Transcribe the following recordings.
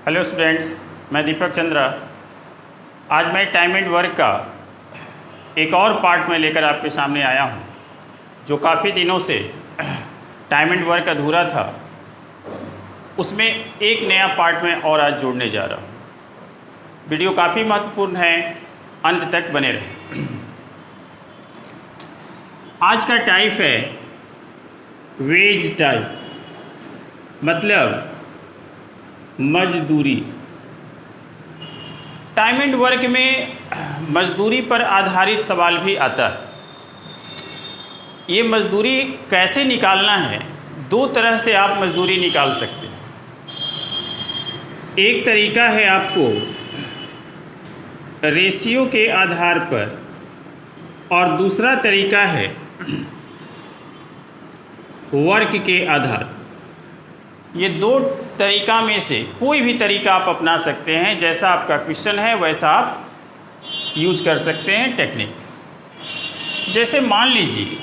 Hello students, मैं दीपक चंद्रा। आज मैं टाइम एंड वर्क का एक और पार्ट में लेकर आपके सामने आया हूं, जो काफ़ी दिनों से टाइम एंड वर्क अधूरा था। उसमें एक नया पार्ट में और आज जोड़ने जा रहा हूं। वीडियो काफ़ी महत्वपूर्ण है, अंत तक बने रहें। आज का टाइप है वेज टाइप, मतलब मजदूरी। टाइम एंड वर्क में मजदूरी पर आधारित सवाल भी आता है। ये मजदूरी कैसे निकालना है? दो तरह से आप मजदूरी निकाल सकते हैं। एक तरीका है आपको रेशियो के आधार पर, और दूसरा तरीका है वर्क के आधार। ये दो तरीका में से कोई भी तरीका आप अपना सकते हैं। जैसा आपका क्वेश्चन है वैसा आप यूज कर सकते हैं टेक्निक। जैसे मान लीजिए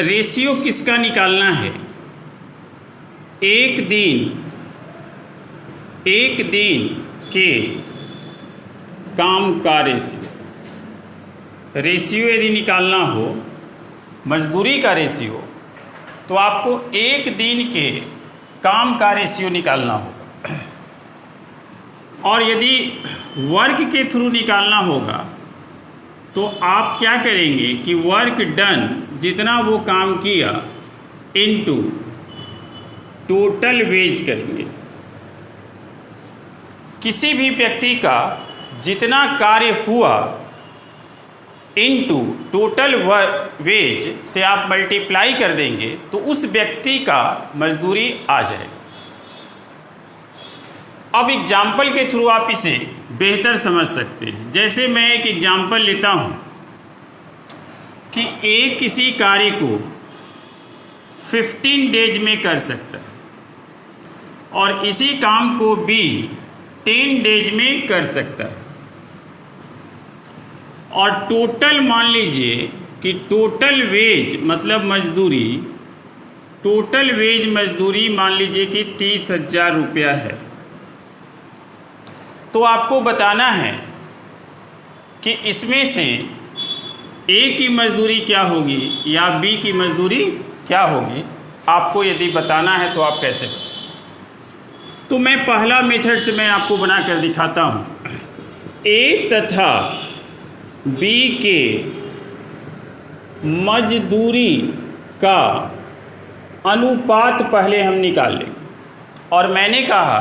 रेशियो किसका निकालना है? एक दिन के काम का रेशियो यदि निकालना हो, मजदूरी का रेशियो, तो आपको एक दिन के काम का रेशियो निकालना होगा। और यदि वर्क के थ्रू निकालना होगा तो आप क्या करेंगे कि वर्क डन, जितना वो काम किया, इनटू टोटल वेज करेंगे। किसी भी व्यक्ति का जितना कार्य हुआ इनटू टोटल वेज से आप मल्टीप्लाई कर देंगे तो उस व्यक्ति का मजदूरी आ जाएगा। अब एग्जाम्पल के थ्रू आप इसे बेहतर समझ सकते हैं। जैसे मैं एक एग्जाम्पल लेता हूं कि ए किसी कार्य को 15 डेज में कर सकता है और इसी काम को बी 10 डेज में कर सकता है। और टोटल मान लीजिए कि टोटल वेज मतलब मजदूरी, टोटल वेज मजदूरी मान लीजिए कि 30,000 रुपया है। तो आपको बताना है कि इसमें से ए की मजदूरी क्या होगी या बी की मजदूरी क्या होगी। आपको यदि बताना है तो आप कैसे बताएं? तो मैं पहला मेथड से मैं आपको बनाकर दिखाता हूँ। ए तथा बी के मजदूरी का अनुपात पहले हम निकाल लेंगे। और मैंने कहा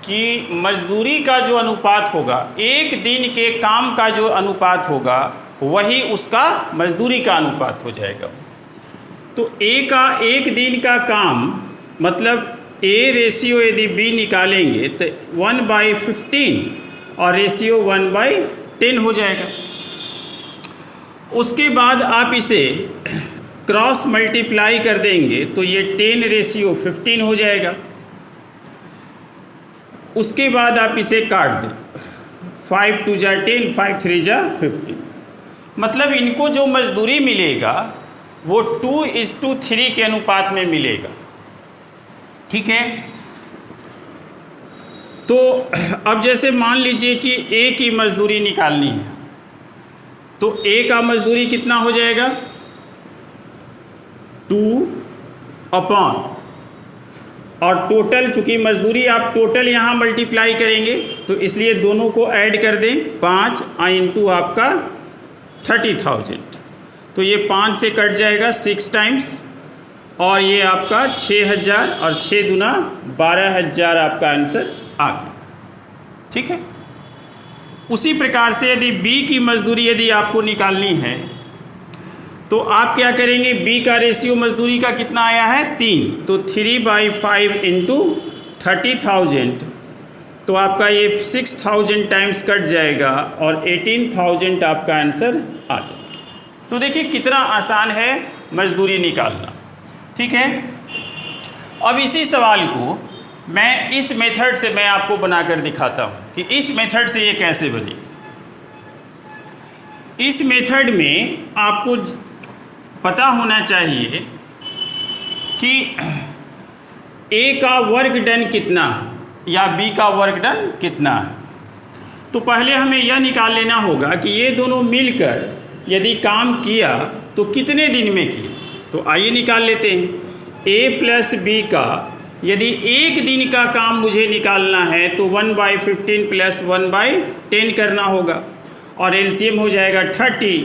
कि मजदूरी का जो अनुपात होगा, एक दिन के काम का जो अनुपात होगा, वही उसका मजदूरी का अनुपात हो जाएगा। तो ए का एक दिन का काम मतलब ए रेशियो यदि बी निकालेंगे तो 1/15 और रेशियो 1/10 हो जाएगा। उसके बाद आप इसे क्रॉस मल्टीप्लाई कर देंगे तो ये 10:15 हो जाएगा। उसके बाद आप इसे काट दें, 5 2 जा 10, 5 3 जा 15। मतलब इनको जो मजदूरी मिलेगा वो 2:3 के अनुपात में मिलेगा। ठीक है। तो अब जैसे मान लीजिए कि ए की मजदूरी निकालनी है, तो ए का मजदूरी कितना हो जाएगा? 2 अपॉन, और टोटल, चूंकि मजदूरी आप टोटल यहाँ मल्टीप्लाई करेंगे तो इसलिए दोनों को ऐड कर दें। 5 इंटू आपका 30,000, तो ये 5 से कट जाएगा 6 टाइम्स, और ये आपका 6,000 और 6 दूना 12,000 आपका आंसर आ गया। ठीक है। उसी प्रकार से यदि बी की मजदूरी यदि आपको निकालनी है तो आप क्या करेंगे? बी का रेशियो मजदूरी का कितना आया है? 3, तो 3/5 इंटू 30,000, तो आपका ये 6,000 टाइम्स कट जाएगा और 18,000 आपका आंसर आ जाएगा। तो देखिए कितना आसान है मजदूरी निकालना। ठीक है। अब इसी सवाल को मैं इस मेथड से मैं आपको बनाकर दिखाता हूँ कि इस मेथड से ये कैसे बनी। इस मेथड में आपको पता होना चाहिए कि ए का वर्क डन कितना या बी का वर्क डन कितना है। तो पहले हमें यह निकाल लेना होगा कि ये दोनों मिलकर यदि काम किया तो कितने दिन में किए। तो आइए निकाल लेते हैं। ए प्लस बी का यदि एक दिन का काम मुझे निकालना है तो 1/15 प्लस 1/10 करना होगा और एलसीएम हो जाएगा 30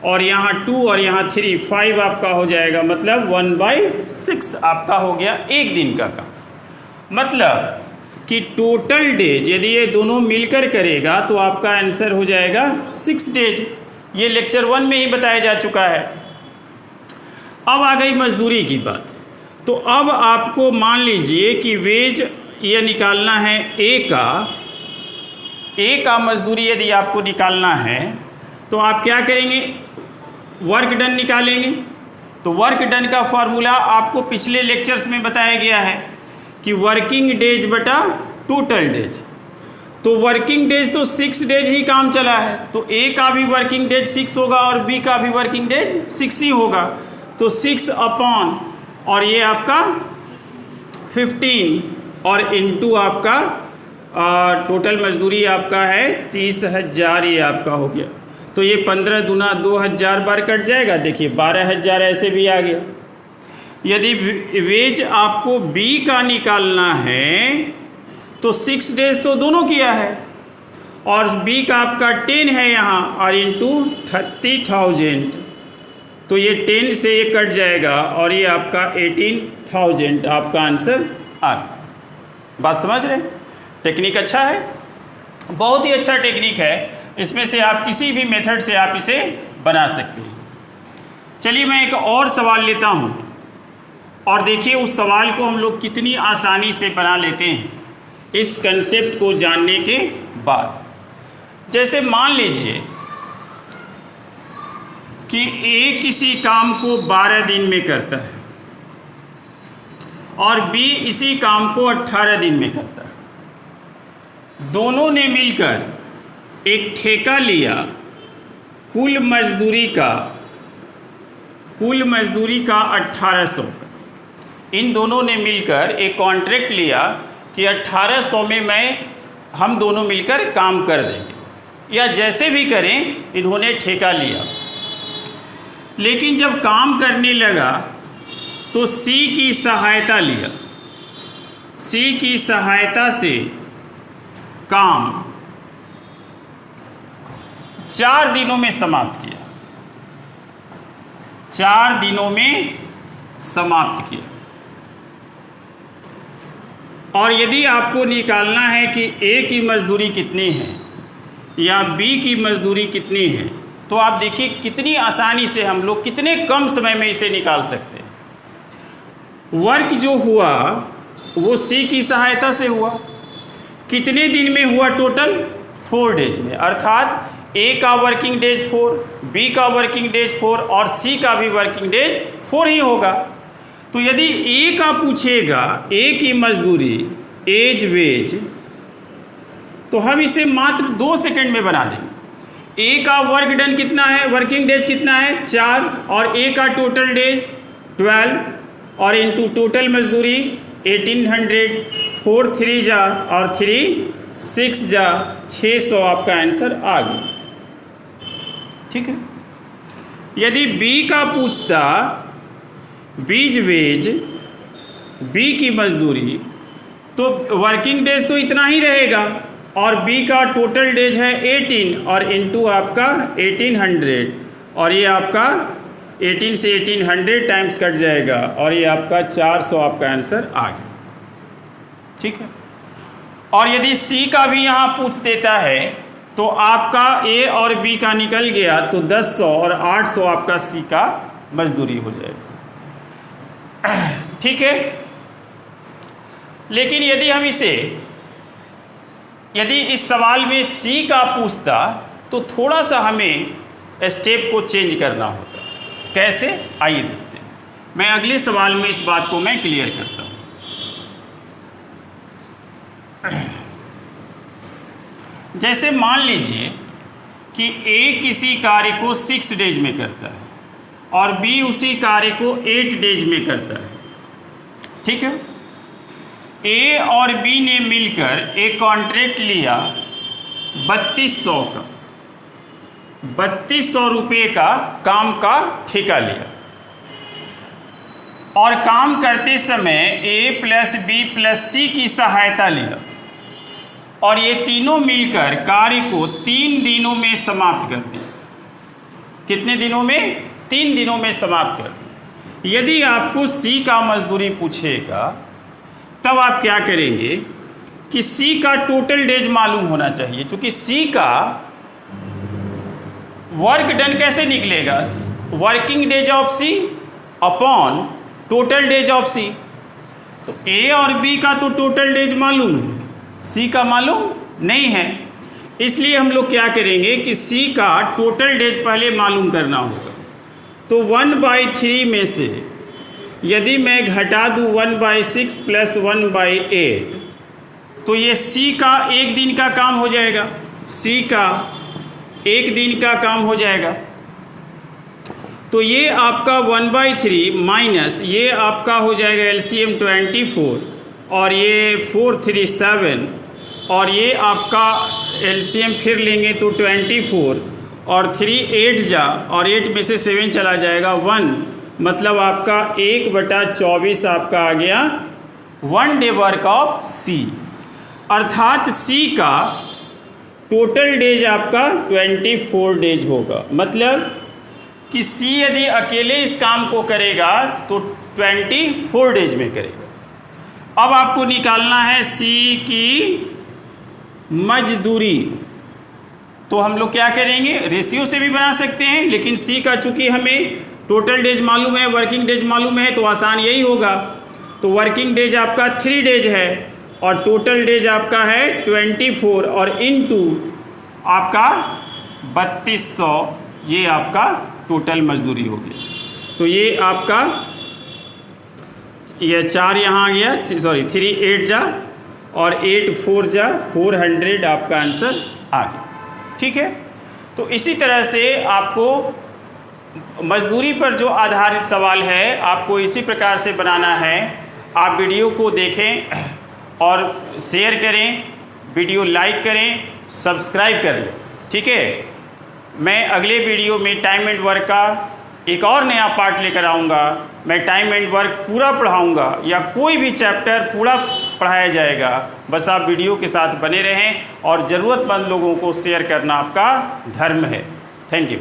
और यहाँ 2 और यहाँ 3 5 आपका हो जाएगा, मतलब 1/6 आपका हो गया एक दिन का काम। मतलब कि टोटल डेज यदि ये दोनों मिलकर करेगा तो आपका आंसर हो जाएगा 6 डेज। ये लेक्चर 1 में ही बताया जा चुका है। अब आ गई मजदूरी की बात। तो अब आपको मान लीजिए कि वेज ये निकालना है ए का मजदूरी यदि आपको निकालना है तो आप क्या करेंगे, वर्क डन निकालेंगे। तो वर्क डन का फॉर्मूला आपको पिछले लेक्चर्स में बताया गया है कि वर्किंग डेज बटा टोटल डेज। तो वर्किंग डेज तो 6 डेज ही काम चला है, तो ए का भी वर्किंग डेज 6 होगा और बी का भी वर्किंग डेज 6 ही होगा। तो 6 अपॉन और ये आपका 15 और इनटू आपका टोटल मजदूरी आपका है 30,000, ये आपका हो गया। तो ये 15 दूना 2000 बार कट जाएगा। देखिए 12,000 ऐसे भी आ गया। यदि वेज आपको बी का निकालना है तो 6 डेज तो दोनों किया है और बी का आपका 10 है यहाँ और इंटू 30,000, तो ये 10 से ये कट जाएगा और ये आपका 18,000 आपका आंसर आ गया। बात समझ रहे? टेक्निक अच्छा है, बहुत ही अच्छा टेक्निक है। इसमें से आप किसी भी मेथड से आप इसे बना सकते हैं। चलिए मैं एक और सवाल लेता हूँ और देखिए उस सवाल को हम लोग कितनी आसानी से बना लेते हैं इस कंसेप्ट को जानने के बाद। जैसे मान लीजिए कि ए किसी काम को 12 दिन में करता है और बी इसी काम को 18 दिन में करता है। दोनों ने मिलकर एक ठेका लिया, कुल मजदूरी का 1800 का। इन दोनों ने मिलकर एक कॉन्ट्रैक्ट लिया कि 1800 में हम दोनों मिलकर काम कर देंगे, या जैसे भी करें इन्होंने ठेका लिया। लेकिन जब काम करने लगा तो सी की सहायता लिया, सी की सहायता से काम 4 दिनों में समाप्त किया, 4 दिनों में समाप्त किया। और यदि आपको निकालना है कि ए की मजदूरी कितनी है या बी की मजदूरी कितनी है, तो आप देखिए कितनी आसानी से हम लोग कितने कम समय में इसे निकाल सकते हैं। वर्क जो हुआ वो सी की सहायता से हुआ, कितने दिन में हुआ टोटल? 4 डेज में। अर्थात ए का वर्किंग डेज 4, बी का वर्किंग डेज 4 और सी का भी वर्किंग डेज 4 ही होगा। तो यदि ए का पूछेगा ए की मजदूरी एज वेज, तो हम इसे मात्र 2 सेकंड में बना देंगे। ए का वर्क डन कितना है, वर्किंग डेज कितना है 4 और ए का टोटल डेज 12 और इनटू टोटल मजदूरी 1800, 4 3 जा और 3 6 जा 600 आपका आंसर आ गया। ठीक है। यदि बी का पूछता बीज वेज बी की मजदूरी, तो वर्किंग डेज तो इतना ही रहेगा और बी का टोटल डेज है 18 और इनटू आपका 1800 और ये आपका 18 से 1800 टाइम्स कट जाएगा और ये आपका 400 आपका आंसर आ गया। ठीक है। और यदि सी का भी यहाँ पूछ देता है तो आपका ए और बी का निकल गया तो 1000 और 800 आपका सी का मजदूरी हो जाएगा। ठीक है। लेकिन यदि इस सवाल में सी का पूछता तो थोड़ा सा हमें स्टेप को चेंज करना होता। कैसे, आइए देखते हैं। मैं अगले सवाल में इस बात को मैं क्लियर करता हूँ। जैसे मान लीजिए कि ए किसी कार्य को 6 डेज में करता है और बी उसी कार्य को 8 डेज में करता है। ठीक है। ए और बी ने मिलकर एक कॉन्ट्रैक्ट लिया 3200 का, 3200 रुपये का काम का ठेका लिया और काम करते समय ए प्लस बी प्लस सी की सहायता लिया और ये तीनों मिलकर कार्य को 3 दिनों में समाप्त कर दिया। कितने दिनों में? 3 दिनों में समाप्त कर दिया। यदि आपको सी का मजदूरी पूछेगा तब आप क्या करेंगे कि सी का टोटल डेज मालूम होना चाहिए, क्योंकि सी का वर्क डन कैसे निकलेगा? Working days of C upon total days of C. तो ए और बी का तो टोटल डेज मालूम है, सी का मालूम नहीं है, इसलिए हम लोग क्या करेंगे कि सी का टोटल डेज पहले मालूम करना होगा। तो 1/3 में से यदि मैं घटा दूँ 1/6 प्लस 1/8 तो ये सी का एक दिन का काम हो जाएगा, सी का एक दिन का काम हो जाएगा। तो ये आपका 1/3 माइनस ये आपका हो जाएगा एलसीएम 24 और ये 4 3 7 और ये आपका एलसीएम फिर लेंगे तो 24 और 3 8 जा और 8 में से 7 चला जाएगा 1, मतलब आपका 1/24 आपका आ गया 1 डे वर्क ऑफ सी। अर्थात सी का टोटल डेज आपका 24 डेज होगा। मतलब कि सी यदि अकेले इस काम को करेगा तो 24 डेज में करेगा। अब आपको निकालना है सी की मजदूरी, तो हम लोग क्या करेंगे? रेशियो से भी बना सकते हैं, लेकिन सी का चूंकि हमें टोटल डेज मालूम है, वर्किंग डेज मालूम है, तो आसान यही होगा। तो वर्किंग डेज आपका 3 डेज है और टोटल डेज आपका है 24 और इनटू आपका 3200, ये आपका टोटल मजदूरी हो गया। तो ये आपका ये 4 यहाँ आ गया, सॉरी 3 8 जा और 8 4 जा 400 आपका आंसर आ गया। ठीक है, तो इसी तरह से आपको मजदूरी पर जो आधारित सवाल है आपको इसी प्रकार से बनाना है। आप वीडियो को देखें और शेयर करें, वीडियो लाइक करें, सब्सक्राइब कर लें। ठीक है, मैं अगले वीडियो में टाइम एंड वर्क का एक और नया पार्ट लेकर आऊँगा। मैं टाइम एंड वर्क पूरा पढ़ाऊँगा या कोई भी चैप्टर पूरा पढ़ाया जाएगा। बस आप वीडियो के साथ बने रहें और ज़रूरतमंद लोगों को शेयर करना आपका धर्म है। Thank you.